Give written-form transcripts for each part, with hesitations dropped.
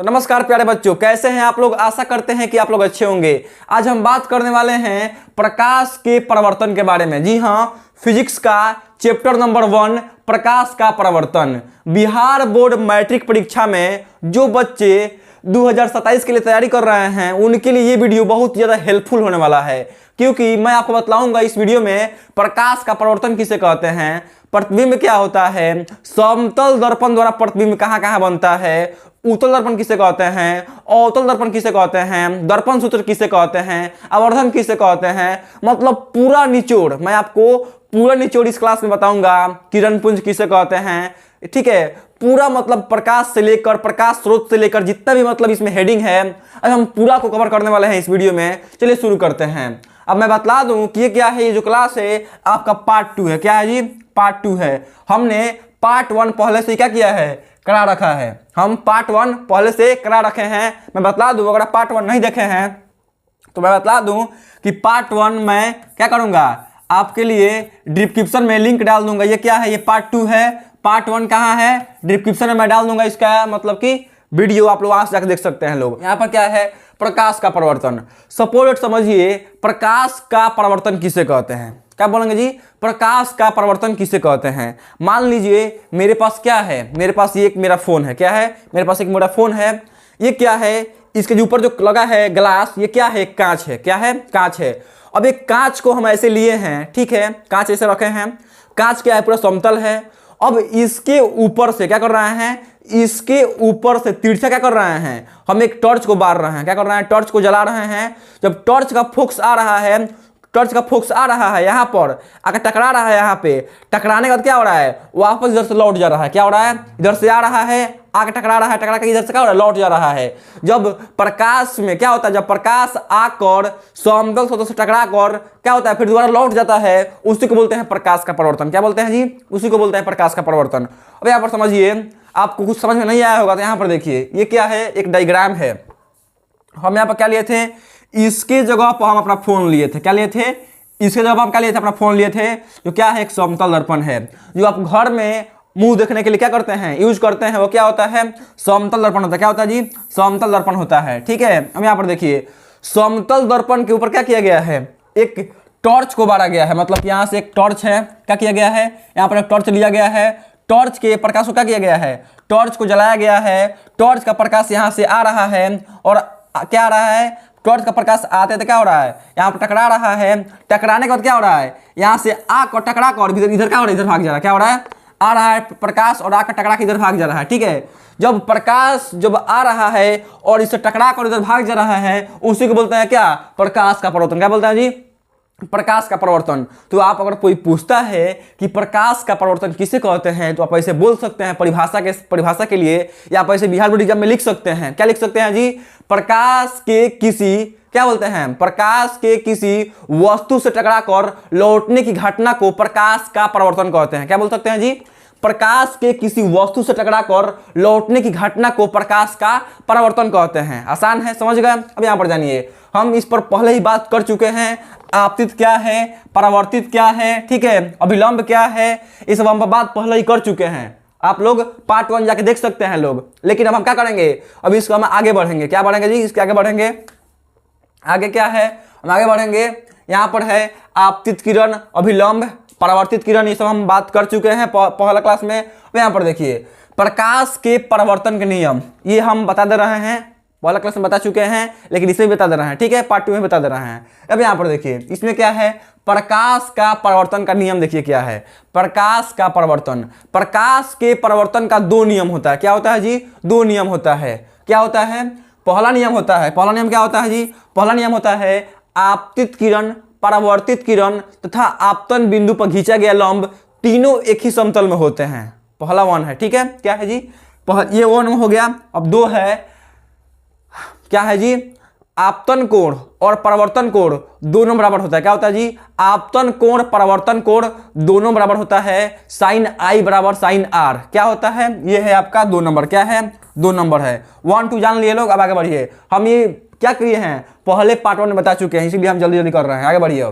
तो नमस्कार प्यारे बच्चों, कैसे हैं आप लोग। आशा करते हैं कि आप लोग अच्छे होंगे। आज हम बात करने वाले हैं प्रकाश के परावर्तन के बारे में। जी हाँ, फिजिक्स का चैप्टर नंबर 1 प्रकाश का परावर्तन। बिहार बोर्ड मैट्रिक परीक्षा में जो बच्चे 2027 के लिए तैयारी कर रहे हैं उनके लिए ये वीडियो बहुत ज़्यादा हेल्पफुल होने वाला है, क्योंकि मैं आपको बतलाऊंगा इस वीडियो में प्रकाश का परावर्तन किसे कहते हैं, प्रतिबिंब क्या होता है, समतल दर्पण द्वारा प्रतिबिंब कहाँ कहाँ बनता है, उत्तल दर्पण किसे कहते हैं, अवतल दर्पण किसे कहते हैं, दर्पण सूत्र किसे कहते हैं, आवर्धन किसे कहते हैं। मतलब पूरा निचोड़ मैं आपको पूरा निचोड़ इस क्लास में बताऊंगा। किरण पुंज किसे कहते हैं, ठीक है, पूरा मतलब प्रकाश से लेकर प्रकाश स्रोत से लेकर जितना भी मतलब इसमें हेडिंग है, अब हम पूरा को कवर करने वाले हैं इस वीडियो में। चलिए शुरू करते हैं। अब मैं बतला दूं कि ये क्या है। ये जो क्लास है आपका पार्ट 2 है। क्या है जी? पार्ट 2 है। हमने पार्ट 1 पहले से क्या किया है, करा रखा है। हम पार्ट 1 पहले से करा रखे हैं। मैं बतला दूं, अगर आप पार्ट 1 नहीं देखे हैं तो मैं बतला दूं कि पार्ट 1 मैं क्या करूंगा, आपके लिए डिस्क्रिप्शन में लिंक डाल दूंगा। ये क्या है, ये पार्ट 2 है। पार्ट 1 कहाँ है, डिस्क्रिप्शन में मैं डाल दूंगा। इसका मतलब कि वीडियो आप लोग वहां से जाकर देख सकते हैं लोग। यहाँ पर क्या है, प्रकाश का परावर्तन। सपोर्ट समझिए, प्रकाश का परावर्तन किसे कहते हैं। क्या बोलेंगे जी, प्रकाश का परावर्तन किसे कहते हैं। मान लीजिए मेरे पास क्या है, मेरे पास ये एक मेरा फोन है। क्या है, मेरे पास एक मेरा फोन है। ये क्या है, इसके जो ऊपर जो लगा है ग्लास, ये क्या है, कांच है। क्या है, कांच है। अब एक कांच को हम ऐसे लिए हैं, ठीक है, कांच ऐसे रखे हैं। कांच क्या है, पूरा समतल है। अब इसके ऊपर से क्या कर रहे हैं, इसके ऊपर से तिरछा क्या कर रहे हैं, हम एक टॉर्च को बार रहे हैं। क्या कर रहे हैं, टॉर्च को जला रहे हैं। जब टॉर्च का फोकस आ रहा है, टॉर्च का फोकस आ रहा है यहाँ पर, आकर टकरा रहा है यहाँ पे। टकराने के बाद क्या हो रहा है, वापस इधर से लौट जा रहा है। क्या हो रहा है, इधर से आ रहा है, आकर टकरा रहा है, टकरा के इधर से क्या हो रहा है, लौट जा रहा है। जब प्रकाश में क्या होता है, जब प्रकाश आकर समतल सतह से टकरा कर क्या होता है, फिर दोबारा लौट जाता है, उसी को बोलते हैं प्रकाश का परावर्तन। क्या बोलते हैं जी, उसी को बोलते हैं प्रकाश का परावर्तन। अब यहाँ पर समझिए, आपको कुछ समझ में नहीं आया होगा तो यहाँ पर देखिए, ये क्या है, एक डायग्राम है। हम यहाँ पर क्या लिए थे, इसके जगह पर हम अपना फोन लिए थे। क्या लिए थे, इसके जगह पर हम क्या लिए थे, अपना फोन लिए थे। जो क्या है, एक समतल दर्पण है। जो आप घर में मुंह देखने के लिए क्या करते हैं, यूज करते हैं, वो क्या होता है, समतल दर्पण होता है। क्या होता है जी, समतल दर्पण होता है। ठीक है, अब यहाँ पर देखिए, समतल दर्पण के ऊपर क्या किया गया है, एक टॉर्च को बारा गया है। मतलब यहाँ से एक टॉर्च है, क्या किया गया है, यहाँ पर एक टॉर्च लिया गया है। टॉर्च के प्रकाश को क्या किया गया है, टॉर्च को जलाया गया है। टॉर्च का प्रकाश यहाँ से आ रहा है और क्या आ रहा है, टॉर्च का प्रकाश आते तो क्या हो रहा है, यहाँ पर टकरा रहा है। टकराने के बाद क्या हो रहा है, यहाँ से आकर टकरा कर इधर क्या हो रहा है, इधर भाग जा रहा है। क्या हो रहा है, आ रहा है प्रकाश और आकर टकरा के इधर भाग जा रहा है। ठीक है, जब प्रकाश जब आ रहा है और इससे टकरा कर इधर भाग जा रहा है, उसी को बोलते हैं क्या, प्रकाश का परावर्तन। क्या बोलते हैं जी, प्रकाश का परावर्तन। तो आप अगर कोई पूछता है कि प्रकाश का परावर्तन किसे कहते हैं, तो आप ऐसे बोल सकते हैं परिभाषा के लिए, या आप ऐसे बिहार बोर्ड एग्जाम में लिख सकते हैं। क्या लिख सकते हैं जी, प्रकाश के किसी, क्या बोलते हैं, प्रकाश के किसी वस्तु से टकराकर लौटने की घटना को प्रकाश का परावर्तन कहते हैं। क्या बोल सकते हैं जी, प्रकाश के किसी वस्तु से टकराकर लौटने की घटना को प्रकाश का परावर्तन कहते हैं। आसान है, समझ गए। अब यहाँ पर जानिए, हम इस पर पहले ही बात कर चुके हैं। आपतित क्या है, परावर्तित क्या है, ठीक है, अभिलंब क्या है, इस सब हम बात पहले ही कर चुके हैं। आप लोग पार्ट 1 जाके देख सकते हैं लोग। लेकिन अब हम क्या करेंगे, अब इसको हम आगे बढ़ेंगे। क्या बढ़ेंगे जी, इसके आगे बढ़ेंगे। आगे क्या है, हम आगे बढ़ेंगे। यहाँ पर है आपतित किरण, अभिलंब, परावर्तित किरण, ये सब हम बात कर चुके हैं पहला क्लास में। यहाँ पर देखिए, प्रकाश के परावर्तन के नियम, ये हम बता दे रहे हैं, पहला क्लास में बता चुके हैं, लेकिन इसमें बता दे रहे हैं। ठीक है, पार्ट 2 में बता दे रहे हैं। अब यहाँ पर देखिए, इसमें क्या है, प्रकाश का परावर्तन का नियम देखिए क्या है, प्रकाश का परावर्तन। प्रकाश के परावर्तन का 2 नियम होता है। क्या होता है जी, 2 नियम होता है। क्या होता है, पहला नियम होता है, पहला नियम क्या होता है जी, पहला नियम होता है आपतित किरण, परावर्तित किरण तथा आपतन बिंदु पर खींचा गया लंब तीनों एक ही समतल में होते हैं। पहला 1 है। ठीक है, क्या है जी, ये 1 हो गया। अब 2 है, क्या है जी, आपतन कोण और परावर्तन कोण दोनों बराबर होता है। क्या होता है जी, आपतन कोण परावर्तन कोण दोनों बराबर होता है। साइन आई बराबर साइन आर। क्या होता है, ये है आपका 2 नंबर। क्या है, 2 नंबर है। 1 2 जान लिए लोग। अब आगे बढ़िए, हम ये क्या किए हैं, पहले पार्ट 1 में बता चुके हैं, इसीलिए हम जल्दी जल्दी कर रहे हैं। आगे बढ़िए।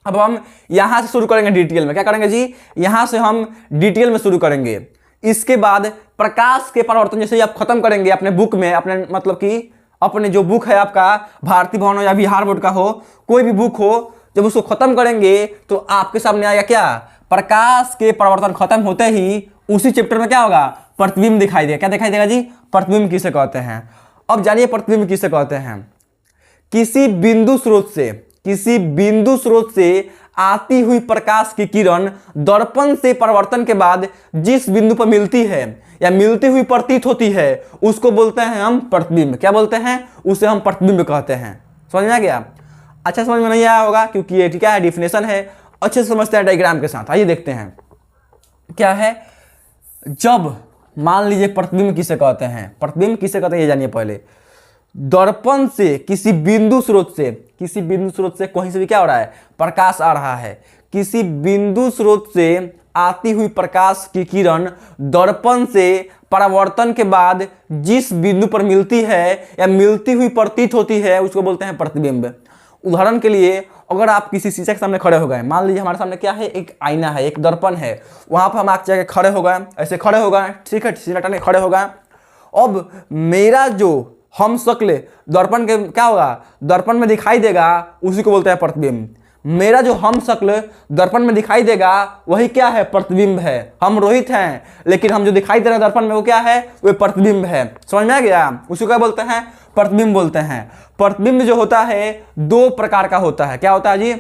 अब हम यहां से शुरू करेंगे डिटेल में। क्या करेंगे जी, यहां से हम डिटेल में शुरू करेंगे। इसके बाद प्रकाश के परावर्तन जैसे ही आप खत्म करेंगे अपने बुक में, अपने मतलब कि अपने जो बुक है आपका भारती भवन हो या बिहार बोर्ड का हो, कोई भी बुक हो, जब उसको खत्म करेंगे तो आपके सामने आएगा क्या, प्रकाश के परावर्तन खत्म होते ही उसी चैप्टर में क्या होगा, प्रतिबिंब दिखाई देगा। क्या दिखाई देगा जी, प्रतिबिंब किसे कहते हैं। अब जानिए प्रतिबिंब किसे कहते हैं। किसी बिंदु स्रोत से आती हुई प्रकाश की किरण दर्पण से परावर्तन के बाद जिस बिंदु पर मिलती है या मिलती हुई प्रतीत होती है उसको बोलते हैं हम प्रतिबिंब। क्या बोलते हैं, उसे हम प्रतिबिंब कहते हैं। समझ में आ गया। अच्छा समझ में नहीं आया होगा क्योंकि ये क्या है, डिफिनेशन है। अच्छे से समझते हैं डायग्राम के साथ। आइए देखते हैं क्या है। जब मान लीजिए प्रतिबिंब किसे कहते हैं, प्रतिबिंब किसे कहते हैं ये जानिए पहले। दर्पण से किसी बिंदु स्रोत से कहीं से भी क्या हो रहा है, प्रकाश आ रहा है। किसी बिंदु स्रोत से आती हुई प्रकाश की किरण दर्पण से परावर्तन के बाद जिस बिंदु पर मिलती है या मिलती हुई प्रतीत होती है उसको बोलते हैं प्रतिबिंब। उदाहरण के लिए अगर आप किसी शीशे के सामने खड़े हो गए, मान लीजिए हमारे सामने क्या है, एक आईना है, एक दर्पण है, वहां पर हम आके जाके खड़े हो गए, ऐसे खड़े हो गए, ठीक है, शीशा टाने खड़े हो गए। अब मेरा जो हम शक्ल दर्पण के क्या होगा, दर्पण में दिखाई देगा, उसी को बोलते हैं प्रतिबिंब। मेरा जो हम शक्ल दर्पण में दिखाई देगा वही क्या है, प्रतिबिंब है। हम रोहित हैं लेकिन हम जो दिखाई दे रहे हैं दर्पण में वो क्या है, वो प्रतिबिंब है। समझ में आ गया, उसी को क्या बोलते हैं, प्रतिबिंब बोलते हैं। प्रतिबिंब जो होता है दो प्रकार का होता है। क्या होता है जी,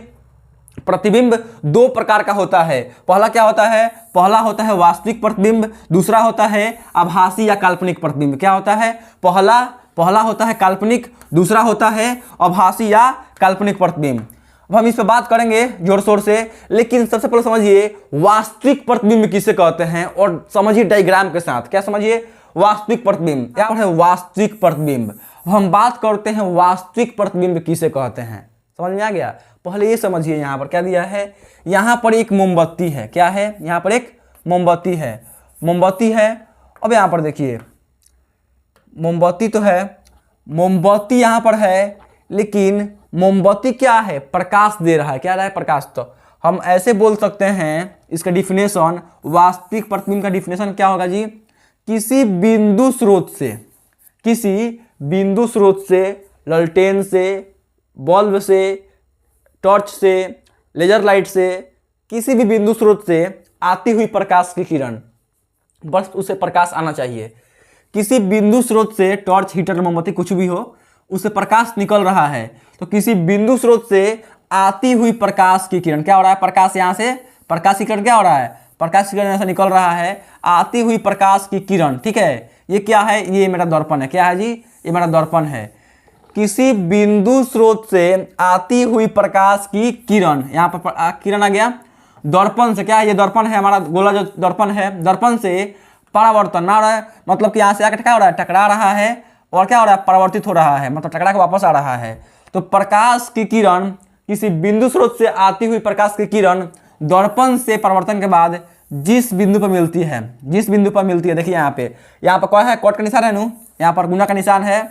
प्रतिबिंब दो प्रकार का होता है। पहला क्या होता है, पहला होता है वास्तविक प्रतिबिंब, दूसरा होता है आभासी या काल्पनिक प्रतिबिंब। क्या होता है, पहला होता है काल्पनिक, दूसरा होता है आभासी या काल्पनिक प्रतिबिंब। अब हम इस पर बात करेंगे जोर शोर से, लेकिन सबसे पहले समझिए वास्तविक प्रतिबिंब किसे कहते हैं और समझिए डायग्राम के साथ। क्या समझिए, वास्तविक प्रतिबिंब। क्या है वास्तविक प्रतिबिंब। हम बात करते हैं वास्तविक प्रतिबिंब किसे कहते हैं। समझ में आ गया। पहले ये समझिए यहाँ पर क्या दिया है, यहाँ पर एक मोमबत्ती है। क्या है, यहाँ पर एक मोमबत्ती है, मोमबत्ती है। अब यहाँ पर देखिए मोमबत्ती तो है, मोमबत्ती यहाँ पर है, लेकिन मोमबत्ती क्या है, प्रकाश दे रहा है। क्या रहा है, प्रकाश। तो हम ऐसे बोल सकते हैं इसका डिफिनेशन, वास्तविक प्रतिबिंब का डिफिनेशन क्या होगा जी, किसी बिंदु स्रोत से, ललटेन से, बल्ब से, टॉर्च से, लेजर लाइट से, किसी भी बिंदु स्रोत से आती हुई प्रकाश की किरण, बस उसे प्रकाश आना चाहिए। किसी बिंदु स्रोत से, टॉर्च, हीटर, मोमबत्ती कुछ भी हो, उससे प्रकाश निकल रहा है, तो किसी बिंदु स्रोत से आती हुई प्रकाश की किरण, क्या हो रहा है, प्रकाश यहाँ से, प्रकाश की किरण क्या हो रहा है, प्रकाश की किरण यहाँ से निकल रहा है, आती हुई प्रकाश की किरण। ठीक है, ये क्या है, ये मेरा दर्पण है। क्या है जी, ये मेरा दर्पण है। किसी बिंदु स्रोत से आती हुई प्रकाश की किरण, यहाँ पर किरण आ गया, दर्पण से, क्या है, ये दर्पण है हमारा गोला जो दर्पण है, दर्पण से परावर्तन ना रहा है, मतलब कि यहाँ से आकर क्या हो रहा है, टकरा रहा है और क्या हो रहा है, परावर्तित हो रहा है, मतलब टकरा के वापस आ रहा है। तो प्रकाश की किरण, किसी बिंदु स्रोत से आती हुई प्रकाश की किरण दर्पण से परावर्तन के बाद जिस बिंदु पर मिलती है, देखिए यहाँ पे क्या है, कोट का निशान है नु, यहाँ पर गुना का निशान है।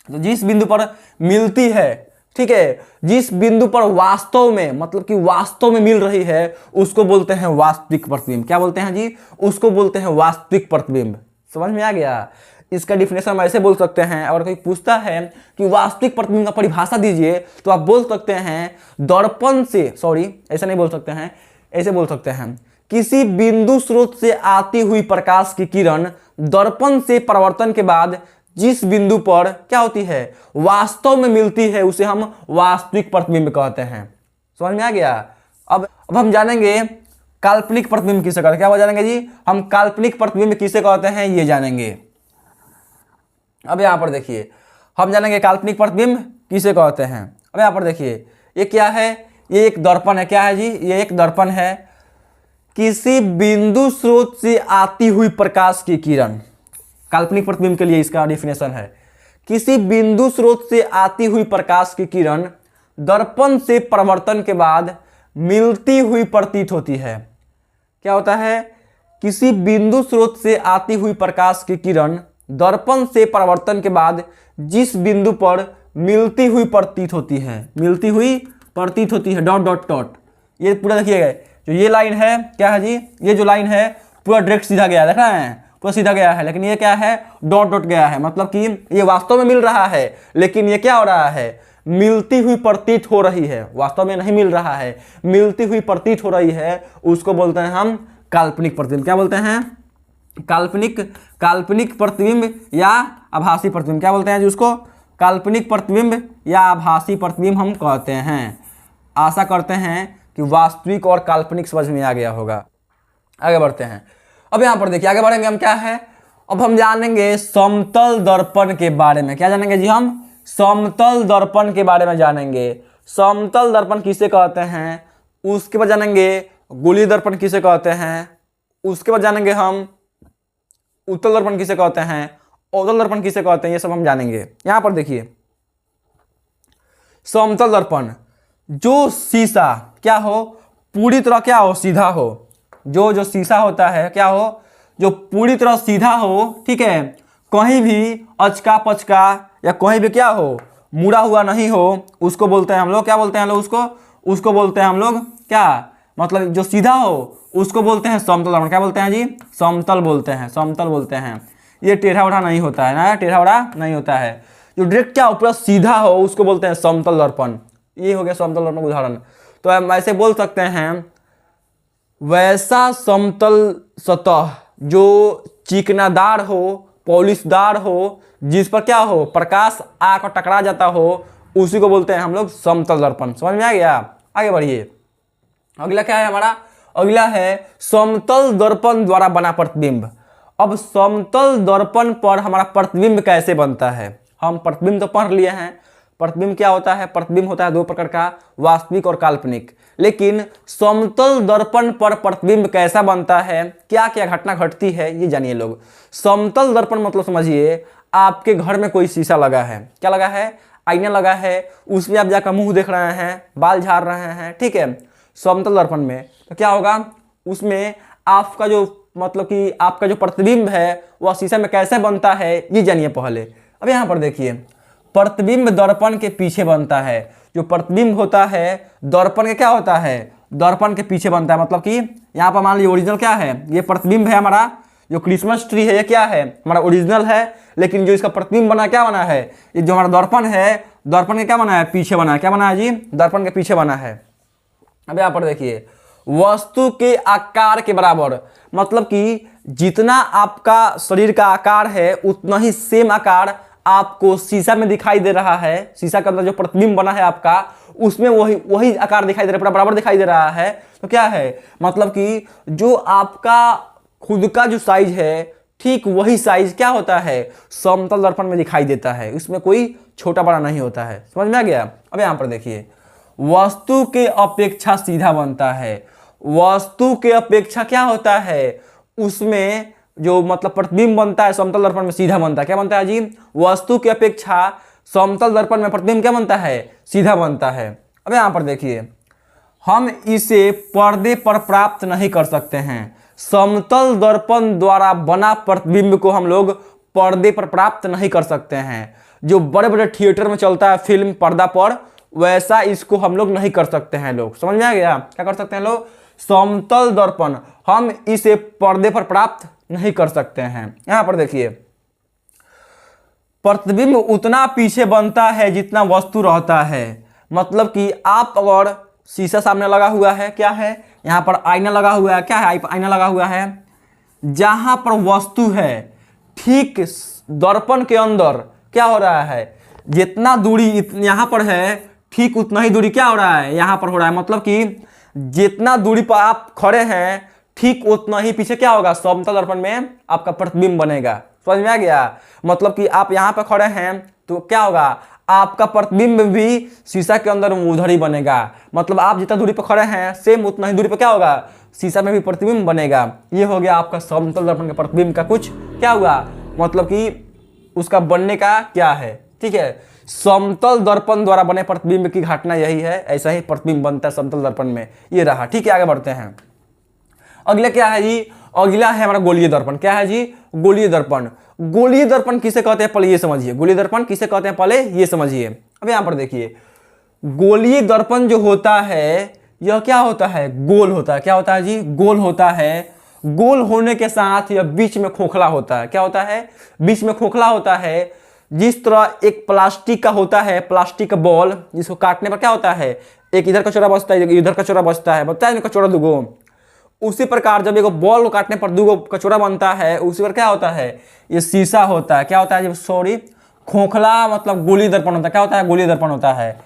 तो जिस बिंदु पर मिलती है, ठीक है, जिस बिंदु पर वास्तव में, मतलब कि वास्तव में मिल रही है, उसको बोलते हैं वास्तविक प्रतिबिंब। क्या बोलते हैं जी, उसको बोलते हैं वास्तविक प्रतिबिंब। समझ में आ गया। इसका डिफिनेशन हम ऐसे बोल सकते हैं, अगर कोई पूछता है कि वास्तविक प्रतिबिंब का परिभाषा दीजिए, तो आप बोल सकते हैं दर्पण से, ऐसा नहीं बोल सकते हैं, ऐसे बोल सकते हैं, किसी बिंदु स्रोत से आती हुई प्रकाश की किरण दर्पण से परावर्तन के बाद जिस बिंदु पर क्या होती है, वास्तव में मिलती है, उसे हम वास्तविक प्रतिबिंब कहते हैं। समझ में आ गया। अब हम जानेंगे काल्पनिक प्रतिबिंब किसे कहते हैं। क्या जानेंगे जी, हम काल्पनिक प्रतिबिंब किसे कहते हैं ये जानेंगे। अब यहाँ पर देखिए हम जानेंगे काल्पनिक प्रतिबिंब किसे कहते हैं। अब यहाँ पर देखिए ये क्या है, ये एक दर्पण है। क्या है जी, ये एक दर्पण है। किसी बिंदु स्रोत से आती हुई प्रकाश की किरण, काल्पनिक प्रतिबिंब के लिए इसका डेफिनेशन है, किसी बिंदु स्रोत से आती हुई प्रकाश की किरण दर्पण से परावर्तन के बाद मिलती हुई प्रतीत होती है। क्या होता है, किसी बिंदु स्रोत से आती हुई प्रकाश की किरण दर्पण से परावर्तन के बाद जिस बिंदु पर मिलती हुई प्रतीत होती है, डॉट डॉट डॉट। ये पूरा देखिएगा, जो ये लाइन है क्या है जी, ये जो लाइन है पूरा डायरेक्ट सीधा गया, देख रहे हैं पूरा सीधा गया है, लेकिन ये क्या है डॉट डॉट गया है, मतलब कि ये वास्तव में मिल रहा है लेकिन ये क्या हो रहा है मिलती हुई प्रतीत हो रही है, वास्तव में नहीं मिल रहा है, मिलती हुई प्रतीत हो रही है, उसको बोलते हैं हम काल्पनिक प्रतिबिंब। क्या बोलते हैं काल्पनिक प्रतिबिंब या आभासी प्रतिबिंब। क्या बोलते हैं जी उसको काल्पनिक प्रतिबिंब या आभासी प्रतिबिंब हम कहते हैं। आशा करते हैं कि वास्तविक और काल्पनिक समझ में आ गया होगा। आगे बढ़ते हैं। अब यहाँ पर देखिए आगे बढ़ेंगे हम क्या है, अब हम जानेंगे समतल दर्पण के बारे में। क्या जानेंगे जी हम समतल दर्पण के बारे में जानेंगे। समतल दर्पण किसे कहते हैं, उसके बाद जानेंगे गोलीय दर्पण किसे कहते हैं, उसके बाद जानेंगे हम उत्तल दर्पण किसे कहते हैं, अवतल दर्पण किसे कहते हैं, ये सब हम जानेंगे। यहां पर देखिए समतल दर्पण जो शीशा क्या हो पूरी तरह क्या हो सीधा हो, जो शीशा होता है क्या हो जो पूरी तरह सीधा हो, ठीक है, कहीं भी अचका पचका या कहीं भी क्या हो मुड़ा हुआ नहीं हो, उसको बोलते हैं हम लोग क्या बोलते हैं उसको बोलते हैं हम लोग क्या, मतलब जो सीधा हो उसको बोलते हैं समतल दर्पण। क्या बोलते हैं जी समतल बोलते हैं। ये टेढ़ा उड़ा नहीं होता है ना, टेढ़ा उड़ा नहीं होता है, जो डायरेक्ट क्या हो पूरा सीधा हो उसको बोलते हैं समतल दर्पण। ये हो गया समतल दर्पण उदाहरण। तो हम ऐसे बोल सकते हैं वैसा समतल सतह जो चिकनादार हो पॉलिशदार हो, जिस पर क्या हो प्रकाश आकर टकरा जाता हो, उसी को बोलते हैं हम लोग समतल दर्पण। समझ में आ गया। आगे बढ़िए। अगला क्या है हमारा, अगला है समतल दर्पण द्वारा बना प्रतिबिंब। अब समतल दर्पण पर हमारा प्रतिबिंब कैसे बनता है, हम प्रतिबिंब तो पढ़ लिए हैं। प्रतिबिंब क्या होता है, प्रतिबिंब होता है दो प्रकार का, वास्तविक और काल्पनिक। लेकिन समतल दर्पण पर प्रतिबिंब कैसा बनता है, क्या क्या घटना घटती है, ये जानिए लोग। समतल दर्पण मतलब समझिए आपके घर में कोई शीशा लगा है, क्या लगा है आईना लगा है, उसमें आप जाकर मुंह देख रहे हैं, बाल झाड़ रहे हैं, ठीक है। समतल दर्पण में तो क्या होगा उसमें आपका जो मतलब कि आपका जो प्रतिबिंब है वह शीशा में कैसे बनता है ये जानिए पहले। अब यहाँ पर देखिए प्रतिबिंब दर्पण के पीछे बनता है। जो प्रतिबिंब होता है दर्पण के क्या होता है दर्पण के पीछे बनता है, मतलब कि यहाँ पर मान लीजिए ओरिजिनल क्या है, ये प्रतिबिंब है हमारा, जो क्रिसमस ट्री है ये क्या है हमारा ओरिजिनल है, लेकिन जो इसका प्रतिबिंब बना क्या बना है, ये जो हमारा दर्पण है दर्पण के क्या बना है पीछे बना है, क्या बना है जी दर्पण के पीछे बना है। अब यहाँ पर देखिए वस्तु के आकार के बराबर, मतलब कि जितना आपका शरीर का आकार है उतना ही सेम आकार आपको शीशा में दिखाई दे रहा है। शीशा के अंदर जो प्रतिबिंब बना है आपका उसमें वही आकार दिखाई दे रहा है, पूरा बराबर दिखाई दे रहा है। तो क्या है मतलब कि जो आपका खुद का जो साइज है ठीक वही साइज क्या होता है समतल दर्पण में दिखाई देता है, उसमें कोई छोटा बड़ा नहीं होता है। समझ में आ गया। अब यहाँ पर देखिए वस्तु के अपेक्षा सीधा बनता है। वस्तु के अपेक्षा क्या होता है उसमें जो मतलब प्रतिबिंब बनता है समतल दर्पण में सीधा बनता है। क्या बनता है जी वस्तु की अपेक्षा समतल दर्पण में प्रतिबिंब क्या बनता है सीधा बनता है। अब यहाँ पर देखिए हम इसे पर्दे पर प्राप्त नहीं कर सकते हैं। समतल दर्पण द्वारा बना प्रतिबिंब को हम लोग पर्दे पर प्राप्त नहीं कर सकते हैं। जो बड़े बड़े थिएटर में चलता है फिल्म पर्दा पर, वैसा इसको हम लोग नहीं कर सकते हैं लोग। समझ में आ गया। क्या कर सकते हैं लोग समतल दर्पण हम इसे पर्दे पर प्राप्त नहीं कर सकते हैं। यहां पर देखिए प्रतिबिंब उतना पीछे बनता है जितना वस्तु रहता है, मतलब कि आप अगर शीशा सामने लगा हुआ है, क्या है यहाँ पर आईना लगा हुआ है, क्या है आईना लगा हुआ है, जहां पर वस्तु है ठीक दर्पण के अंदर क्या हो रहा है जितना दूरी यहाँ पर है ठीक उतना ही दूरी क्या हो रहा है यहाँ पर हो रहा है, मतलब कि जितना दूरी पर आप खड़े हैं ठीक उतना ही पीछे क्या होगा समतल दर्पण में आपका प्रतिबिंब बनेगा। समझ में आ गया। मतलब कि आप यहाँ पर खड़े हैं तो क्या होगा आपका प्रतिबिंब भी शीशा के अंदर उधर ही बनेगा, मतलब आप जितना दूरी पर खड़े हैं सेम उतना ही दूरी पर क्या होगा शीशा में भी प्रतिबिंब बनेगा। ये हो गया आपका समतल दर्पण के प्रतिबिंब का कुछ क्या हुआ मतलब कि उसका बनने का क्या है, ठीक है। समतल दर्पण द्वारा बने प्रतिबिंब की घटना यही है, ऐसा ही प्रतिबिंब बनता है समतल दर्पण में, ये रहा। ठीक है आगे बढ़ते हैं। अगला क्या है जी, अगला है हमारा गोलीय दर्पण। क्या है जी गोलीय दर्पण। गोलीय दर्पण किसे कहते हैं पहले ये समझिए, गोलीय दर्पण किसे कहते हैं पहले ये समझिए। अब यहां पर देखिए गोलीय दर्पण जो होता है यह क्या होता है गोल होता है। क्या होता है जी गोल होता है, गोल होने के साथ यह बीच में खोखला होता है। क्या होता है? बीच में खोखला होता है। जिस तरह एक प्लास्टिक का होता है, प्लास्टिक का बॉल, जिसको काटने पर क्या होता है, एक इधर कचौड़ा बचता है, इधर कचौड़ा बचता है, बताया ना कचौड़ा दुगो। उसी प्रकार जब एक बॉल को काटने पर दुगो कचौड़ा बनता है, उसी पर क्या होता है, ये शीशा होता है। क्या होता है? सॉरी, खोखला मतलब गोलीय दर्पण होता है। क्या होता है? गोलीय दर्पण होता है।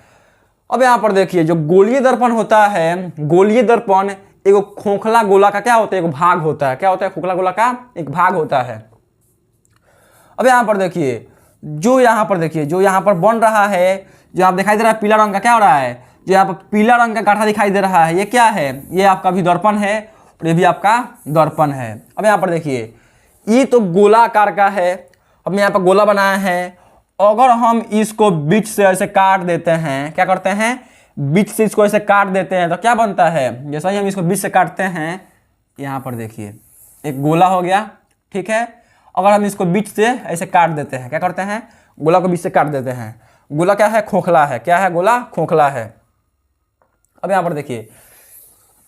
अब यहाँ पर देखिए, जो गोलीय दर्पण होता है, गोलीय दर्पण एक खोखला गोला का क्या होता है, एक भाग होता है। क्या होता है? खोखला गोला का एक भाग होता है। अब यहाँ पर देखिए, जो यहाँ पर बन रहा है, जो आप दिखाई दे रहा है पीला रंग का, क्या हो रहा है, जो यहाँ पर पीला रंग का गाढ़ा दिखाई दे रहा है, ये क्या है? ये आपका भी दर्पण है और ये भी आपका दर्पण है। अब यहाँ पर देखिए, ये तो गोलाकार का है। हमने यहाँ पर गोला बनाया है। अगर हम इसको बीच से ऐसे काट देते हैं, क्या करते हैं, बीच से इसको ऐसे काट देते हैं, तो क्या बनता है? जैसा ही हम इसको बीच से काटते हैं, यहाँ पर देखिए एक गोला हो गया। ठीक है, अगर हम इसको बीच से ऐसे काट देते हैं, क्या करते हैं, गोला को बीच से काट देते हैं। गोला क्या है? खोखला है। क्या है? गोला खोखला है। अब यहाँ पर देखिए,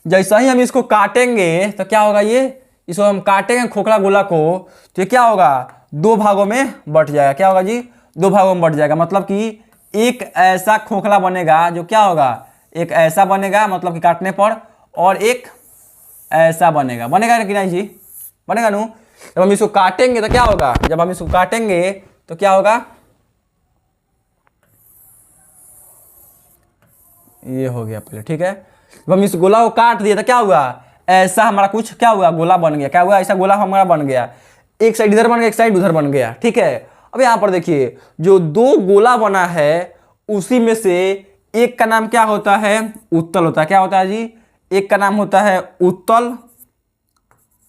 जैसा ही हम इसको काटेंगे तो क्या होगा, ये इसको हम काटेंगे खोखला गोला को, तो ये क्या होगा, दो भागों में बट जाएगा। क्या होगा जी? दो भागों में बट जाएगा। मतलब कि एक ऐसा खोखला बनेगा, जो क्या होगा, एक ऐसा बनेगा मतलब कि काटने पर, और एक ऐसा बनेगा। बनेगा कि नहीं जी? बनेगा नू। जब हम इसको काटेंगे तो क्या होगा, जब हम इसको काटेंगे तो क्या होगा, ये हो गया पहले। ठीक है, जब हम इस गोला को काट दिए तो क्या हुआ, ऐसा हमारा कुछ क्या हुआ, गोला बन गया। क्या हुआ? ऐसा गोला हमारा बन गया। एक साइड इधर बन गया, एक साइड उधर बन गया। ठीक है, अब यहाँ पर देखिए, जो दो गोला बना है उसी में से एक का नाम क्या होता है, उत्तल होता है। क्या होता है जी? एक का नाम होता है उत्तल,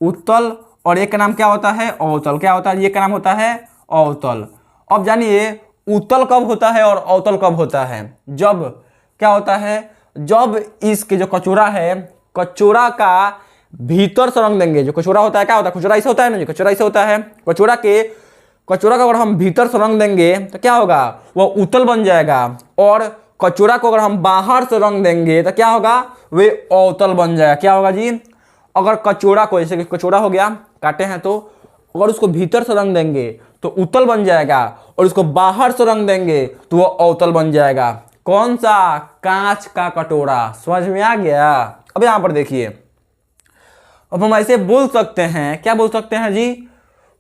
उत्तल, और एक का नाम क्या होता है, अवतल। क्या होता है? ये का नाम होता है अवतल। अब जानिए उत्तल कब होता है और अवतल कब होता है। जब क्या होता है, जब इसके जो कचौड़ा है, कचौड़ा का भीतर से रंग देंगे। जो कचौड़ा होता है, क्या होता है, कचौड़ा ऐसे होता है ना जी, कचौड़ा ऐसे होता है। कचौड़ा का अगर हम भीतर से रंग देंगे तो क्या होगा, वह उत्तल बन जाएगा। और कचौड़ा को अगर हम बाहर से रंग देंगे तो क्या होगा, वे अवतल बन जाएगा। क्या होगा जी? अगर कचौड़ा को, जैसे कि कचौड़ा हो गया, काटे हैं, तो अगर उसको भीतर से रंग देंगे तो उत्तल बन जाएगा, और उसको बाहर से रंग देंगे तो वह अवतल बन जाएगा। कौन सा? कांच का कटोरा। समझ में आ गया? अब यहां पर देखिए, अब हम ऐसे बोल सकते हैं, क्या बोल सकते हैं जी,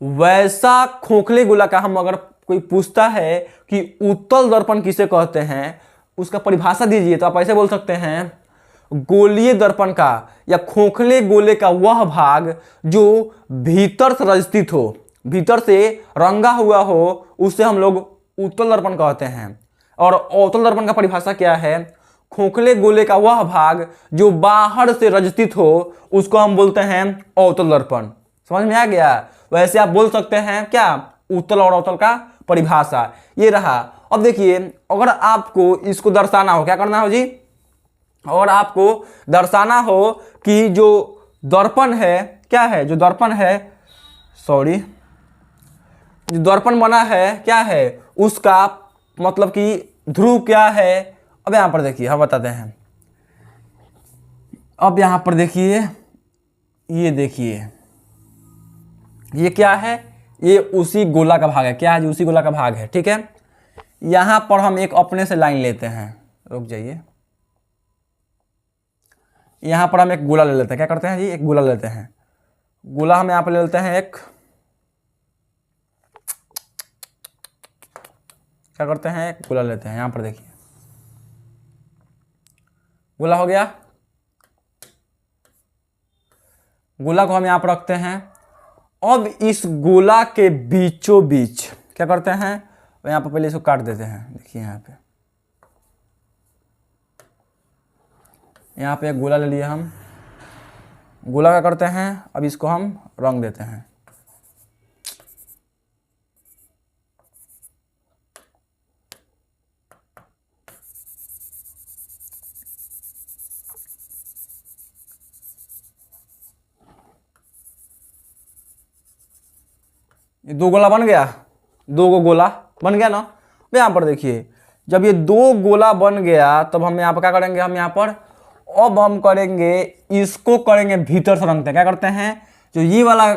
वैसा खोखले गोला का हम अगर कोई पूछता है कि उत्तल दर्पण किसे कहते हैं, उसका परिभाषा दीजिए, तो आप ऐसे बोल सकते हैं, गोलीय दर्पण का या खोखले गोले का वह भाग जो भीतर से रचित हो, भीतर से रंगा हुआ हो, उसे हम लोग उत्तल दर्पण कहते हैं। और अवतल दर्पण का परिभाषा क्या है, खोखले गोले का वह भाग जो बाहर से रचित हो, उसको हम बोलते हैं अवतल दर्पण। समझ में आ गया? वैसे आप बोल सकते हैं क्या, उत्तल और अवतल का परिभाषा ये रहा। अब देखिए, अगर आपको इसको दर्शाना हो, क्या करना हो जी, और आपको दर्शाना हो कि जो दर्पण है, क्या है, जो दर्पण है, सॉरी, जो दर्पण बना है क्या है, उसका मतलब कि ध्रुव क्या है। अब यहां पर देखिए, हम बताते हैं। अब यहां पर देखिए, ये देखिए, ये क्या है, ये उसी गोला का भाग है। क्या है जी? उसी गोला का भाग है। ठीक है, यहां पर हम एक अपने से लाइन लेते हैं, रुक जाइए, यहां पर हम एक गोला ले लेते हैं। क्या करते हैं जी, एक गोला लेते हैं। गोला हम यहां पर ले लेते हैं एक, क्या करते हैं, एक गोला लेते हैं। यहां पर देखिए, गोला हो गया। गोला को हम यहां पर रखते हैं। अब इस गोला के बीचों बीच क्या करते हैं, यहां पर पहले इसको काट देते हैं। देखिए यहाँ पे एक गोला ले लिया हम, गोला क्या करते हैं, अब इसको हम रंग देते हैं। ये दो गोला बन गया, दो गो गोला बन गया ना। यहाँ पर देखिए, जब ये दो गोला बन गया तब हम यहाँ पर क्या करेंगे, हम यहाँ पर अब हम करेंगे, इसको करेंगे भीतर से रंगते हैं। क्या करते हैं, जो ये वाला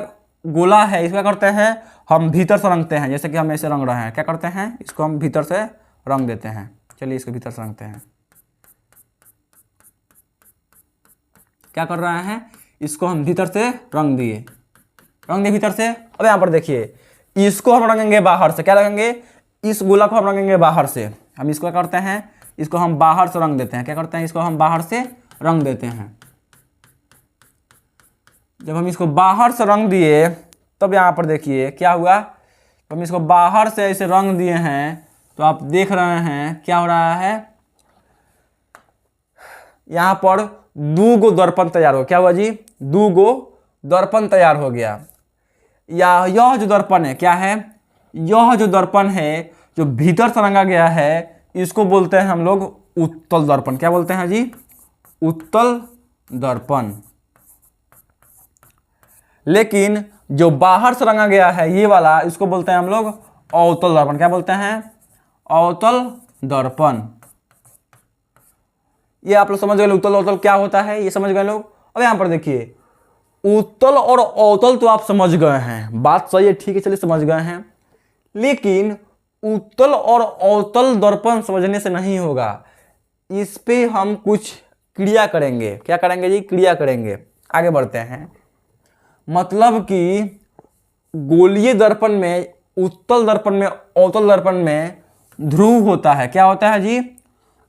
गोला है इसका करते हैं हम भीतर से रंगते हैं, जैसे कि हम ऐसे रंग रहे हैं, क्या करते हैं इसको हम भीतर से रंग देते हैं। चलिए इसको भीतर से रंगते हैं। क्या कर रहे हैं, इसको हम भीतर से रंग दिए भीतर से। अब यहाँ पर देखिए इसको हम रंगेंगे बाहर से, क्या रंगेंगे, इस गोला को हम रंगेंगे बाहर से। हम इसको क्या करते हैं, इसको हम बाहर से रंग देते हैं। क्या करते हैं, इसको हम बाहर से रंग देते हैं। जब हम इसको बाहर से रंग दिए तब यहाँ पर देखिए क्या हुआ, तो हम इसको बाहर से ऐसे रंग दिए हैं तो आप देख रहे हैं क्या हो रहा है, यहाँ पर 2 गो दर्पण तैयार हो। क्या हुआ जी, 2 गो दर्पण तैयार हो गया। या यह जो दर्पण है क्या है, यह जो दर्पण है जो भीतर से रंगा गया है इसको बोलते हैं हम लोग उत्तल दर्पण। क्या बोलते हैं जी, उत्तल दर्पण। लेकिन जो बाहर से रंगा गया है ये वाला, इसको बोलते हैं हम लोग अवतल दर्पण। क्या बोलते हैं, अवतल दर्पण। ये आप लोग समझ गए उत्तल अवतल क्या होता है, ये समझ गए लोग। अब यहां पर देखिए उत्तल और अवतल तो आप समझ गए हैं, बात सही है, ठीक है, चलिए समझ गए हैं। लेकिन उत्तल और अवतल दर्पण समझने से नहीं होगा, इस पे हम कुछ क्रिया करेंगे। क्या करेंगे जी, क्रिया करेंगे। आगे बढ़ते हैं। मतलब कि गोलीय दर्पण में, उत्तल दर्पण में, अवतल दर्पण में ध्रुव होता है। क्या होता है जी,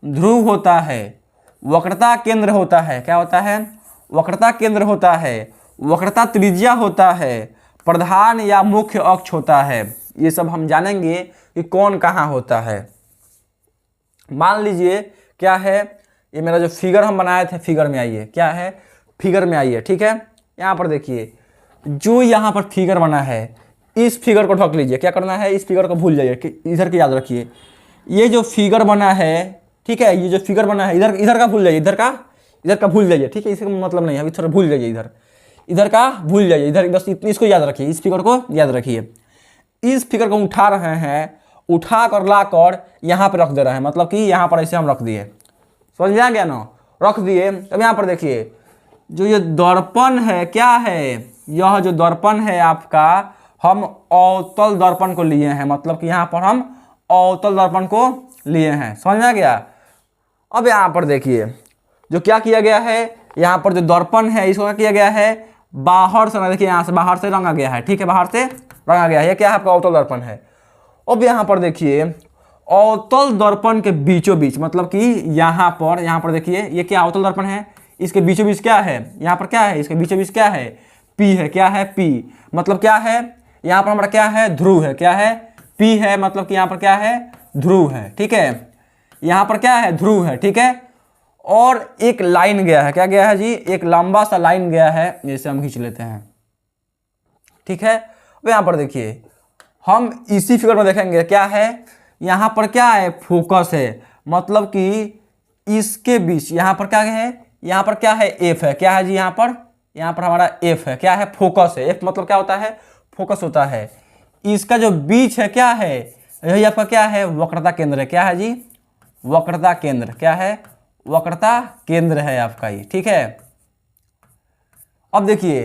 ध्रुव होता है। वक्रता केंद्र होता है। क्या होता है, वक्रता केंद्र होता है। वक्रता त्रिज्या होता है। प्रधान या मुख्य अक्ष होता है। ये सब हम जानेंगे कि कौन कहाँ होता है। मान लीजिए क्या है, ये मेरा जो फिगर हम बनाए थे, फिगर में आइए, क्या है, फिगर में आइए, ठीक है। यहाँ पर देखिए जो यहाँ पर फिगर बना है, इस फिगर को ढक लीजिए। क्या करना है, इस फिगर को भूल जाइए, इधर की याद रखिए। ये जो फिगर बना है, ठीक है, ये जो फिगर बना है, इधर का भूल जाइए, इधर का भूल जाइए, ठीक है, इसका मतलब नहीं है, अभी थोड़ा भूल जाइए, इधर का भूल जाइए, इधर बस इतनी इसको याद रखिए, इस फिगर को याद रखिए। इस फिगर को उठा रहे हैं, उठा कर ला कर यहाँ पर रख दे रहे हैं, मतलब कि यहाँ पर ऐसे हम रख दिए, समझ में आ गया ना, रख दिए। अब यहाँ पर देखिए जो ये दर्पण है, क्या है, यह जो दर्पण है आपका, हम अवतल दर्पण को लिए हैं, मतलब कि यहाँ पर हम अवतल दर्पण को लिए हैं, समझ में आ गया। अब यहाँ पर देखिए जो क्या किया गया है, यहाँ पर जो दर्पण है इसको क्या किया गया है, बाहर से, देखिए यहाँ से बाहर से रंगा गया है, ठीक है, बाहर से रंगा गया है। ये क्या है, आपका अवतल दर्पण है। अब यहाँ पर देखिए अवतल दर्पण के बीचों बीच, मतलब कि यहाँ पर देखिए ये क्या अवतल दर्पण है, इसके बीचों बीच क्या है, यहाँ पर क्या है, इसके बीचों बीच क्या है, पी है। क्या है, पी, मतलब क्या है, यहाँ पर हमारा क्या है, ध्रुव है। क्या है, पी है, मतलब कि यहाँ पर क्या है, ध्रुव है, ठीक है, यहाँ पर क्या है, ध्रुव है, ठीक है। और एक लाइन गया है, क्या गया है जी, एक लंबा सा लाइन गया है, जैसे हम खींच लेते हैं, ठीक है। अब यहाँ पर देखिए हम इसी फिगर में देखेंगे क्या है, यहाँ पर क्या है, फोकस है, मतलब कि इसके बीच यहाँ पर क्या है, यहाँ पर क्या है, एफ है। क्या है जी, यहाँ पर हमारा एफ है। क्या है, फोकस है। एफ मतलब क्या होता है, फोकस होता है। इसका जो बीच है क्या है, यही आपका क्या है, वक्रता केंद्र है। क्या है जी, वक्रता केंद्र। क्या है, वक्रता केंद्र है आपका ये, ठीक है। अब देखिए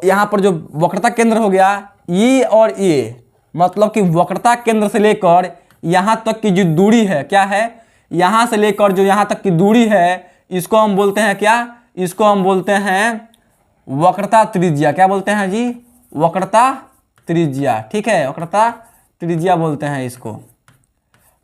यहाँ पर जो वक्रता केंद्र हो गया, ये और ये, मतलब कि वक्रता केंद्र से लेकर यहाँ तक की जो दूरी है, क्या है, यहाँ से लेकर जो यहाँ तक की दूरी है, इसको हम बोलते हैं क्या, इसको हम बोलते हैं वक्रता त्रिज्या। क्या बोलते हैं जी, वक्रता त्रिज्या, ठीक है, वक्रता त्रिज्या बोलते हैं इसको।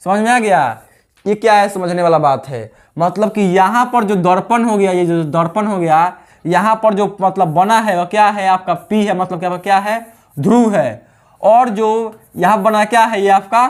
समझ में आ गया, ये क्या है, समझने वाला बात है। मतलब कि यहाँ पर जो दर्पण हो गया, ये जो दर्पण हो गया, यहाँ पर जो मतलब बना है वो क्या है, आपका पी है, मतलब क्या है, ध्रुव है। और जो यहाँ बना क्या है, ये आपका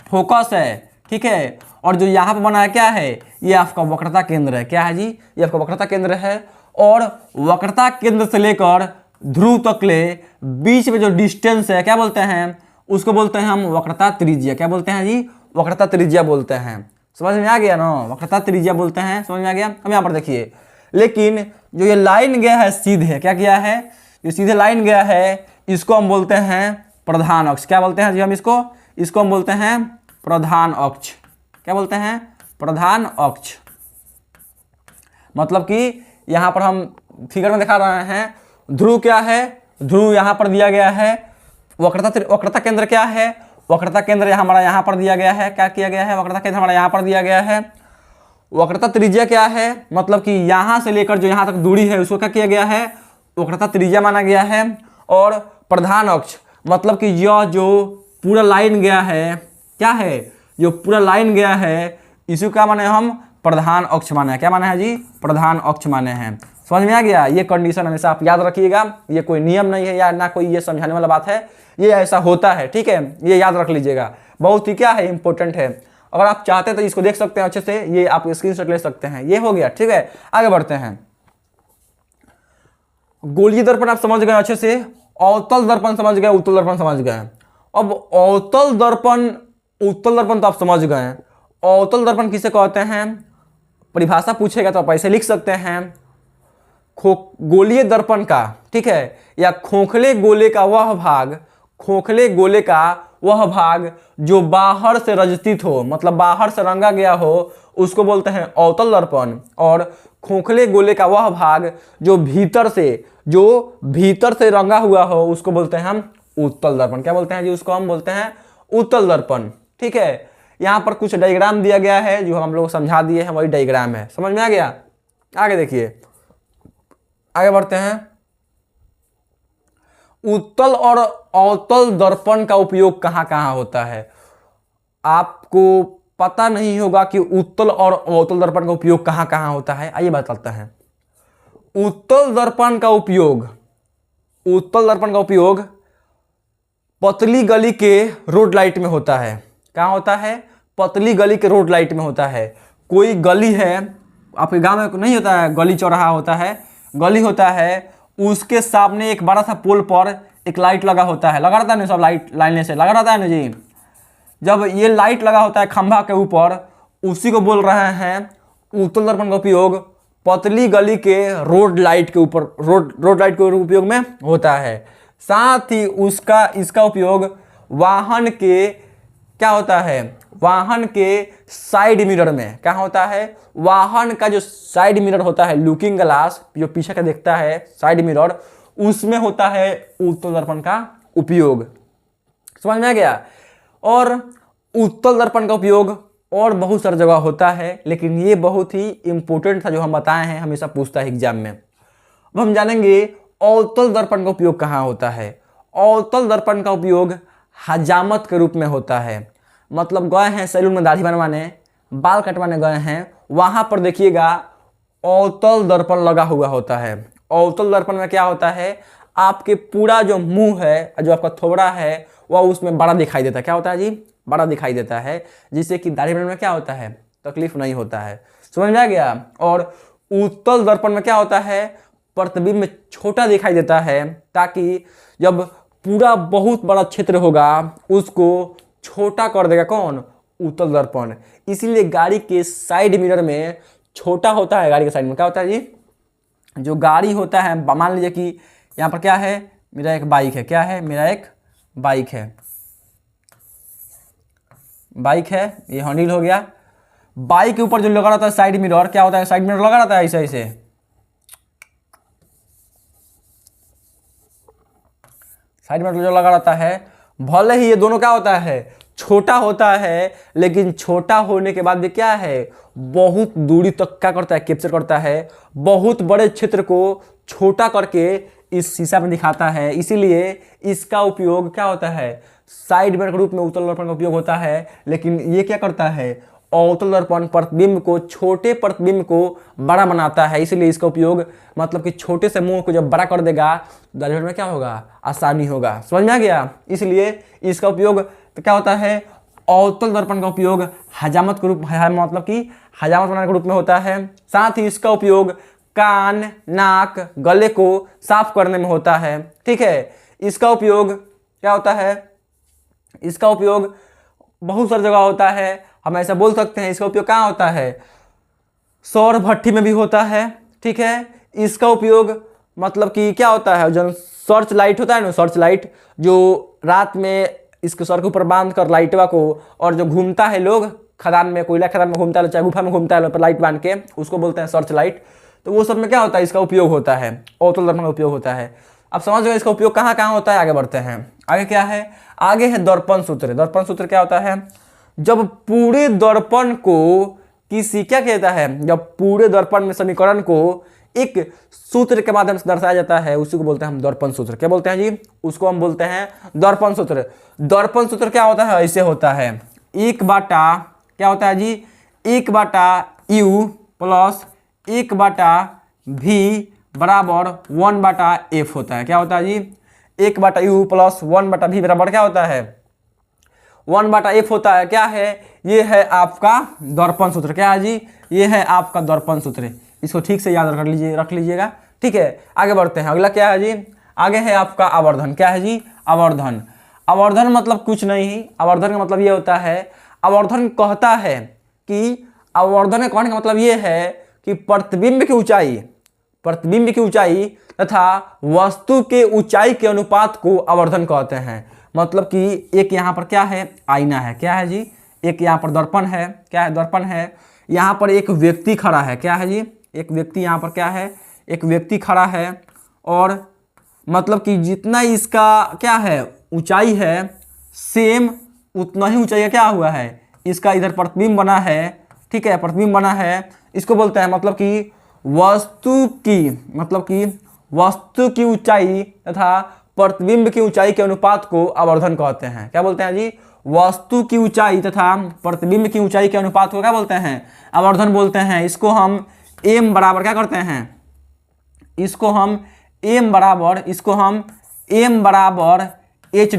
फोकस है, ठीक है। और जो यहाँ पर बना है क्या है, ये आपका वक्रता केंद्र है। क्या है जी, ये आपका वक्रता केंद्र है। और वक्रता केंद्र से लेकर ध्रुव तक ले बीच में जो डिस्टेंस है, क्या बोलते हैं, उसको बोलते हैं हम वक्रता त्रिज्या। क्या बोलते हैं जी, वक्रता त्रिज्या बोलते हैं। समझ में आ गया ना, वक्रता त्रिज्या बोलते हैं, समझ में आ गया। अब यहाँ पर देखिए, लेकिन जो ये लाइन गया है सीधे, क्या किया है, ये सीधे लाइन गया है, इसको हम बोलते हैं प्रधान अक्ष। क्या बोलते हैं जी, हम इसको हम बोलते हैं प्रधान अक्ष। क्या बोलते हैं, प्रधान अक्ष। मतलब कि यहाँ पर हम फिगर में दिखा रहे हैं ध्रुव क्या है, ध्रुव यहाँ पर दिया गया है। वक्रता केंद्र क्या है, वक्रता केंद्र हमारा यहाँ पर दिया गया है। क्या किया गया है, वक्रता केंद्र हमारा यहाँ पर दिया गया है। वक्रता त्रिज्या क्या है, मतलब कि यहाँ से लेकर जो यहाँ तक दूरी है उसको क्या किया गया है, वक्रता त्रिज्या माना गया है। और प्रधान अक्ष मतलब कि यह जो पूरा लाइन गया है, क्या है, जो पूरा लाइन गया है इसी को क्या माने हम, प्रधान अक्ष माने हैं। क्या माने हैं जी, प्रधान अक्ष माने हैं। समझ में आ गया। ये कंडीशन हमेशा आप याद रखिएगा, ये कोई नियम नहीं है या ना कोई ये समझाने वाला बात है, ये ऐसा होता है, ठीक है, ये याद रख लीजिएगा, बहुत ही क्या है, इंपॉर्टेंट है। अगर आप चाहते हैं तो इसको देख सकते हैं अच्छे से, ये आप स्क्रीनशॉट ले सकते हैं। ये हो गया, ठीक है। आगे बढ़ते हैं। गोलीय दर्पण आप समझ गए अच्छे से, अवतल दर्पण समझ गए, उत्तल दर्पण समझ गए। अब अवतल दर्पण उत्तल दर्पण तो आप समझ गए। अवतल दर्पण किसे कहते हैं, परिभाषा पूछेगा तो आप ऐसे लिख सकते हैं, गोलीय दर्पण का, ठीक है, या खोखले गोले का वह भाग, खोखले गोले का वह भाग जो बाहर से रजतित हो, मतलब बाहर से रंगा गया हो, उसको बोलते हैं अवतल दर्पण। और खोखले गोले का वह भाग जो भीतर से रंगा हुआ हो, उसको बोलते हैं हम उत्तल दर्पण। क्या बोलते हैं जी, उसको हम बोलते हैं उत्तल दर्पण, ठीक है। यहाँ पर कुछ डायग्राम दिया गया है जो हम लोग समझा दिए हैं, वही डायग्राम है, समझ में आ गया। आगे देखिए, आगे बढ़ते हैं। उत्तल और अवतल दर्पण का उपयोग कहाँ कहाँ होता है। आपको पता नहीं होगा कि उत्तल और अवतल दर्पण का उपयोग कहाँ कहाँ होता है, आइए बताते हैं। उत्तल दर्पण का उपयोग पतली गली के रोड लाइट में होता है। कहाँ होता है, पतली गली के रोड लाइट में होता है। कोई गली है, आपके गांव में नहीं होता है, गली चौराहा होता है, गली होता है, उसके सामने एक बड़ा सा पोल पर एक लाइट लगा होता है, लगा रहता है ना, सब लाइट लाइने से लगा रहता है ना जी। जब ये लाइट लगा होता है खंभा के ऊपर, उसी को बोल रहे हैं उत्तल दर्पण का उपयोग पतली गली के रोड लाइट के ऊपर, रोड लाइट के उपयोग में होता है। साथ ही इसका उपयोग वाहन के क्या होता है, वाहन के साइड मिरर में। क्या होता है, वाहन का जो साइड मिरर होता है, लुकिंग ग्लास जो पीछे का देखता है, साइड मिरर, उसमें होता है उत्तल दर्पण का उपयोग। समझ में आ गया। और उत्तल दर्पण का उपयोग और बहुत सारी जगह होता है, लेकिन ये बहुत ही इंपॉर्टेंट था जो हम बताए हैं, हमेशा पूछता है एग्जाम में। अब हम जानेंगे अवतल दर्पण का उपयोग कहाँ होता है। अवतल दर्पण का उपयोग हजामत के रूप में होता है। मतलब गए हैं सैलून में दाढ़ी बनवाने, बाल कटवाने गए हैं, वहाँ पर देखिएगा अवतल दर्पण लगा हुआ होता है। अवतल दर्पण में क्या होता है, आपके पूरा जो मुंह है, जो आपका थोबड़ा है, वह उसमें बड़ा दिखाई देता है। क्या होता है जी, बड़ा दिखाई देता है, जिससे कि दाढ़ी बनवाने में क्या होता है, तकलीफ नहीं होता है। समझ में आ गया। और उत्तल दर्पण में क्या होता है, प्रतिबिंब में छोटा दिखाई देता है, ताकि जब पूरा बहुत बड़ा क्षेत्र होगा उसको छोटा कर देगा कौन, उत्तल दर्पण। इसीलिए गाड़ी के साइड मिरर में छोटा होता है। गाड़ी के साइड में क्या होता है जी, जो गाड़ी होता है, मान लीजिए कि यहाँ पर क्या है, मेरा एक बाइक है, क्या है, मेरा एक बाइक है, ये हैंडल हो गया। बाइक के ऊपर जो लगा रहता है साइड मिरर, क्या होता है, साइड मिरर लगा रहता है ऐसे ऐसे, साइड मिरर जो लगा रहता है, भले ही ये दोनों क्या होता है, छोटा होता है, लेकिन छोटा होने के बाद भी क्या है, बहुत दूरी तक क्या करता है, कैप्चर करता है, बहुत बड़े क्षेत्र को छोटा करके इस शीशा में दिखाता है। इसीलिए इसका उपयोग क्या होता है, साइड मिरर के रूप में उत्तल दर्पण का उपयोग होता है। लेकिन ये क्या करता है, अवतल दर्पण प्रतिबिंब को, छोटे प्रतिबिंब को बड़ा बनाता है। इसलिए इसका उपयोग, मतलब कि छोटे से मुंह को जब बड़ा कर देगा तो दाढ़ी में क्या होगा, आसानी होगा। समझ में आ गया। इसलिए इसका उपयोग तो क्या होता है, अवतल दर्पण का उपयोग हजामत के रूप, मतलब कि हजामत बनाने के रूप में होता है। साथ ही इसका उपयोग कान, नाक, गले को साफ करने में होता है। ठीक है। इसका उपयोग क्या होता है, इसका उपयोग बहुत सारी जगह होता है। हम ऐसा बोल सकते हैं, इसका उपयोग कहाँ होता है, सौर भट्ठी में भी होता है। ठीक है। इसका उपयोग मतलब कि क्या होता है, जो सर्च लाइट होता है ना, सर्च लाइट जो रात में इसके सर के ऊपर बांध कर लाइटवा को, और जो घूमता है लोग खदान में, कोयला खदान में घूमता है, चाहे गुफा में घूमता है, पर लाइट बांध के, उसको बोलते हैं सर्च लाइट। तो वो सब में क्या होता है, इसका उपयोग होता है, अवतल दर्पण का उपयोग होता है। अब समझ गए इसका उपयोग कहाँ कहाँ होता है। आगे बढ़ते हैं, आगे क्या है, आगे है दर्पण सूत्र। दर्पण सूत्र क्या होता है, जब पूरे दर्पण को किसी क्या कहता है, जब पूरे दर्पण में समीकरण को एक सूत्र के माध्यम से दर्शाया जाता है, उसी को बोलते हैं हम दर्पण सूत्र। क्या बोलते हैं जी, उसको हम बोलते हैं दर्पण सूत्र। दर्पण सूत्र क्या होता है, ऐसे होता है, 1/, क्या होता है जी, 1/u प्लस 1/v बराबर 1/f होता है। क्या होता है जी, 1/u प्लस 1/v बराबर क्या होता है, 1/f होता है। क्या है, ये है आपका दर्पण सूत्र। क्या है जी, ये है आपका दर्पण सूत्र। इसको ठीक से याद रख लीजिएगा, ठीक है। आगे बढ़ते हैं, अगला क्या है जी, आगे है आपका आवर्धन। क्या है जी, आवर्धन। आवर्धन मतलब कुछ नहीं, आवर्धन का मतलब ये होता है, आवर्धन कहता है कि, आवर्धन कहने का मतलब ये है कि प्रतिबिंब की ऊंचाई तथा वस्तु के ऊंचाई के अनुपात को आवर्धन कहते हैं। मतलब कि एक यहाँ पर क्या है, आईना है। क्या है जी, एक यहाँ पर दर्पण है। क्या है, दर्पण है। यहाँ पर एक व्यक्ति खड़ा है। क्या है जी, एक व्यक्ति यहाँ पर क्या है, एक व्यक्ति खड़ा है। और मतलब कि जितना इसका क्या है ऊंचाई है, सेम उतना ही ऊंचाई का क्या हुआ है, इसका इधर प्रतिबिंब बना है। ठीक है, प्रतिबिंब बना है, इसको बोलते हैं मतलब कि वस्तु की ऊंचाई तथा प्रतिबिंब की ऊंचाई के अनुपात को आवर्धन कहते हैं। क्या बोलते हैं जी, वस्तु की ऊंचाई तथा प्रतिबिंब की ऊंचाई के अनुपात को क्या बोलते हैं, आवर्धन बोलते हैं। इसको हम m बराबर क्या करते हैं, इसको हम m बराबर h'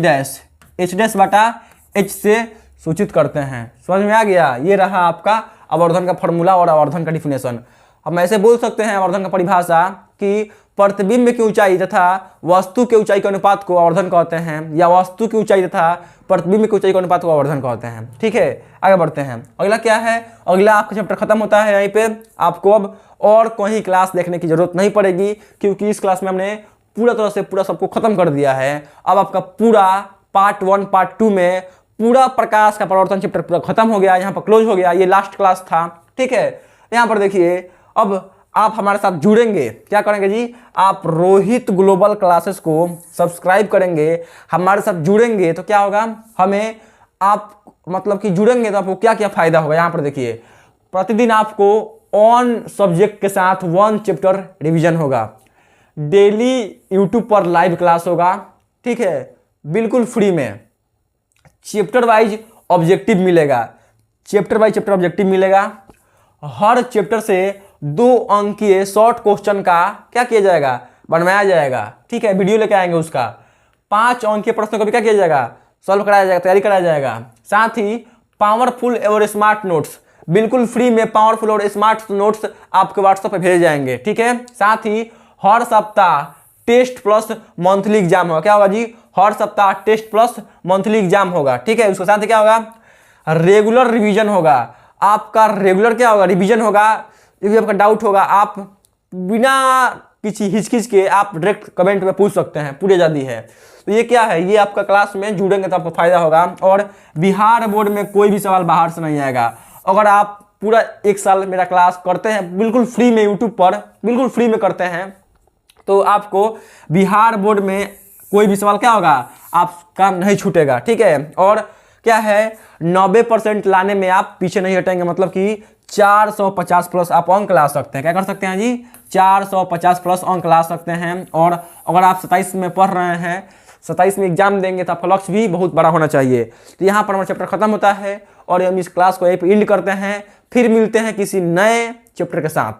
से सूचित करते हैं। समझ में आ गया, ये रहा आपका आवर्धन का फॉर्मूला और आवर्धन का डिफिनेशन। हम ऐसे बोल सकते हैं आवर्धन का परिभाषा कि प्रतिबिंब की ऊंचाई तथा वस्तु के ऊंचाई के अनुपात को आवर्धन कहते हैं, या वस्तु की ऊंचाई तथा प्रतिबिंब की ऊंचाई के अनुपात को आवर्धन कहते हैं। ठीक है, आगे बढ़ते हैं, अगला क्या है, अगला आपका चैप्टर खत्म होता है। यहीं पे आपको अब और कोई क्लास देखने की जरूरत नहीं पड़ेगी, क्योंकि इस क्लास में हमने पूरा तरह से पूरा सबको खत्म कर दिया है। अब आपका पूरा पार्ट 1 पार्ट 2 में पूरा प्रकाश का प्रवर्तन चैप्टर पूरा खत्म हो गया, यहाँ पर क्लोज हो गया। ये लास्ट क्लास था। ठीक है, यहाँ पर देखिए, अब आप हमारे साथ जुड़ेंगे, क्या करेंगे जी, आप रोहित ग्लोबल क्लासेस को सब्सक्राइब करेंगे, हमारे साथ जुड़ेंगे तो क्या होगा, हमें आप मतलब कि जुड़ेंगे तो आपको क्या क्या फायदा होगा। यहाँ पर देखिए, प्रतिदिन आपको ऑन सब्जेक्ट के साथ 1 चैप्टर रिवीजन होगा, डेली यूट्यूब पर लाइव क्लास होगा। ठीक है, बिल्कुल फ्री में। चैप्टर वाइज ऑब्जेक्टिव मिलेगा, चैप्टर वाइज चैप्टर ऑब्जेक्टिव मिलेगा। हर चैप्टर से 2 अंकीय शॉर्ट क्वेश्चन का क्या किया जाएगा, बनवाया जाएगा। ठीक है, वीडियो लेके आएंगे उसका। 5 अंकीय प्रश्नों को भी क्या किया जाएगा, सॉल्व कराया जाएगा, तैयारी कराया जाएगा। साथ ही पावरफुल और स्मार्ट नोट्स बिल्कुल फ्री में, पावरफुल और स्मार्ट नोट्स आपके व्हाट्सएप पे भेजे जाएंगे। ठीक है, साथ ही हर सप्ताह टेस्ट प्लस मंथली एग्जाम होगा। क्या होगा जी, हर सप्ताह टेस्ट प्लस मंथली एग्जाम होगा। ठीक है, उसके साथ ही क्या होगा, रेगुलर रिवीजन होगा। आपका रेगुलर क्या होगा, रिवीजन होगा। यदि आपका डाउट होगा, आप बिना किसी हिचकिच के आप डायरेक्ट कमेंट में पूछ सकते हैं, पूरी आज़ादी है। तो ये क्या है, ये आपका क्लास में जुड़ेंगे तो आपको फायदा होगा। और बिहार बोर्ड में कोई भी सवाल बाहर से नहीं आएगा। अगर आप पूरा 1 साल मेरा क्लास करते हैं बिल्कुल फ्री में, यूट्यूब पर बिल्कुल फ्री में करते हैं, तो आपको बिहार बोर्ड में कोई भी सवाल क्या होगा, आपका नहीं छूटेगा। ठीक है, और क्या है, 90% लाने में आप पीछे नहीं हटेंगे। मतलब कि 450 प्लस आप अंक ला सकते हैं। क्या कर सकते हैं जी, 450 प्लस अंक ला सकते हैं। और अगर आप 27 में पढ़ रहे हैं, 27 में एग्जाम देंगे तो आपका लक्ष्य भी बहुत बड़ा होना चाहिए। तो यहाँ पर हमारा चैप्टर खत्म होता है और हम इस क्लास को यहीं पर एंड करते हैं। फिर मिलते हैं किसी नए चैप्टर के साथ।